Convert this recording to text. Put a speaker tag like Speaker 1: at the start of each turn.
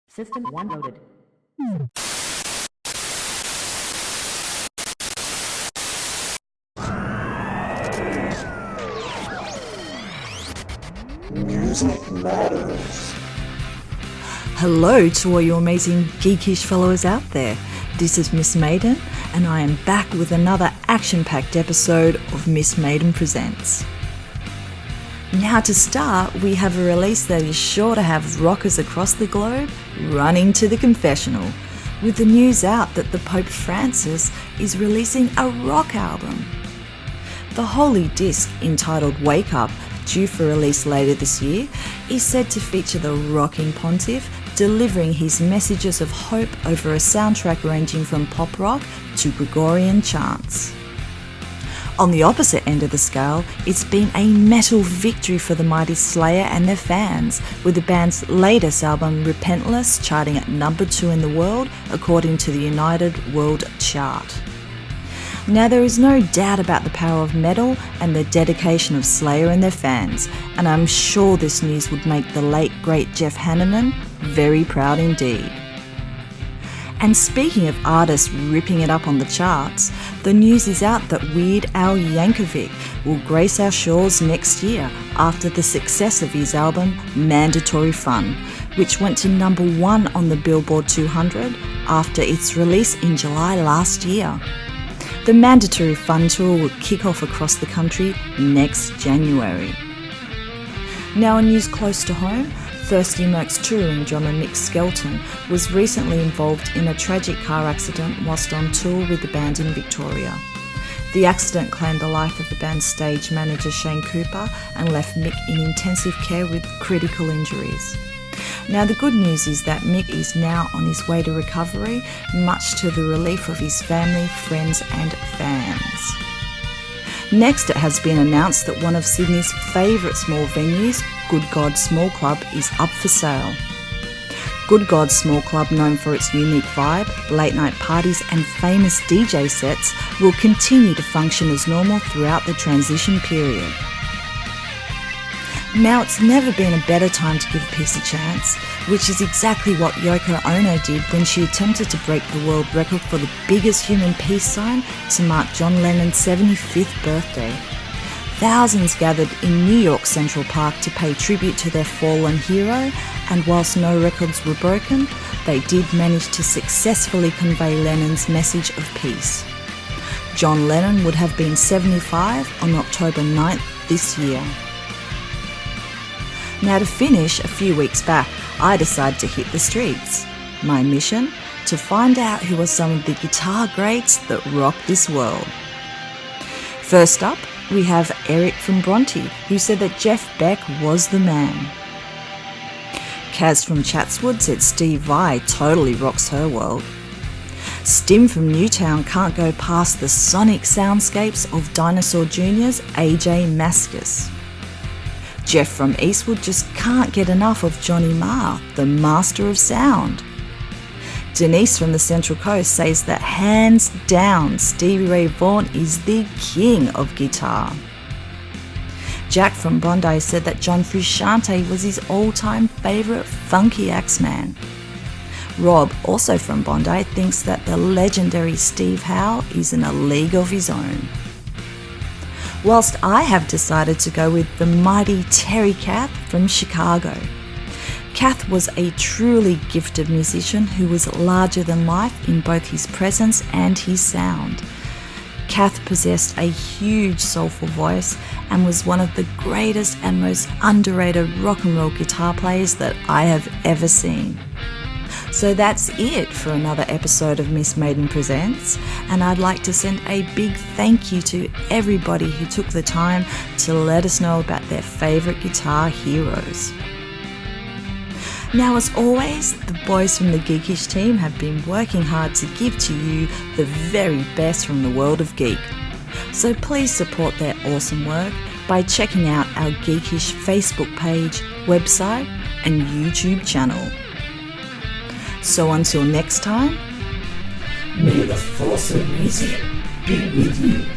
Speaker 1: System 1 loaded.
Speaker 2: Music matters.
Speaker 3: Hello to all you amazing GEEKisH followers out there. This is Miss Maiden, and I am back with another action-packed episode of Miss Maiden Presents. Now to start, we have a release that is sure to have rockers across the globe running to the confessional, with the news out that the Pope Francis is releasing a rock album. The holy disc, entitled Wake Up, due for release later this year, is said to feature the rocking pontiff delivering his messages of hope over a soundtrack ranging from pop rock to Gregorian chants. On the opposite end of the scale, it's been a metal victory for the mighty Slayer and their fans, with the band's latest album Repentless charting at number 2 in the world according to the United World Chart. Now, there is no doubt about the power of metal and the dedication of Slayer and their fans, and I'm sure this news would make the late great Jeff Hanneman very proud indeed. And speaking of artists ripping it up on the charts, the news is out that Weird Al Yankovic will grace our shores next year after the success of his album Mandatory Fun, which went to number 1 on the Billboard 200 after its release in July last year. The Mandatory Fun tour will kick off across the country next January. Now, in news close to home, Thirsty Merc's touring drummer Mick Skelton was recently involved in a tragic car accident whilst on tour with the band in Victoria. The accident claimed the life of the band's stage manager Shane Cooper and left Mick in intensive care with critical injuries. Now, the good news is that Mick is now on his way to recovery, much to the relief of his family, friends and fans. Next, it has been announced that one of Sydney's favourite small venues, Good God Small Club, is up for sale. Good God Small Club, known for its unique vibe, late night parties and famous DJ sets, will continue to function as normal throughout the transition period. Now, it's never been a better time to give peace a chance, which is exactly what Yoko Ono did when she attempted to break the world record for the biggest human peace sign to mark John Lennon's 75th birthday. Thousands gathered in New York Central Park to pay tribute to their fallen hero, and whilst no records were broken, they did manage to successfully convey Lennon's message of peace. John Lennon would have been 75 on October 9th this year. Now, to finish, a few weeks back, I decided to hit the streets. My mission? To find out who are some of the guitar greats that rock this world. First up, we have Eric from Bronte, who said that Jeff Beck was the man. Kaz from Chatswood said Steve Vai totally rocks her world. Stim from Newtown can't go past the sonic soundscapes of Dinosaur Jr.'s AJ Mascis. Jeff from Eastwood just can't get enough of Johnny Marr, the master of sound. Denise from the Central Coast says that hands down Stevie Ray Vaughan is the king of guitar. Jack from Bondi said that John Frusciante was his all-time favourite funky axeman. Rob, also from Bondi, thinks that the legendary Steve Howe is in a league of his own. Whilst I have decided to go with the mighty Terry Kath from Chicago. Kath was a truly gifted musician who was larger than life in both his presence and his sound. Kath possessed a huge soulful voice and was one of the greatest and most underrated rock and roll guitar players that I have ever seen. So that's it for another episode of Miss Maiden Presents, and I'd like to send a big thank you to everybody who took the time to let us know about their favourite guitar heroes. Now, as always, the boys from the GEEKisH team have been working hard to give to you the very best from the world of geek. So please support their awesome work by checking out our GEEKisH Facebook page, website and YouTube channel. So until next time,
Speaker 2: may the force of music be with you.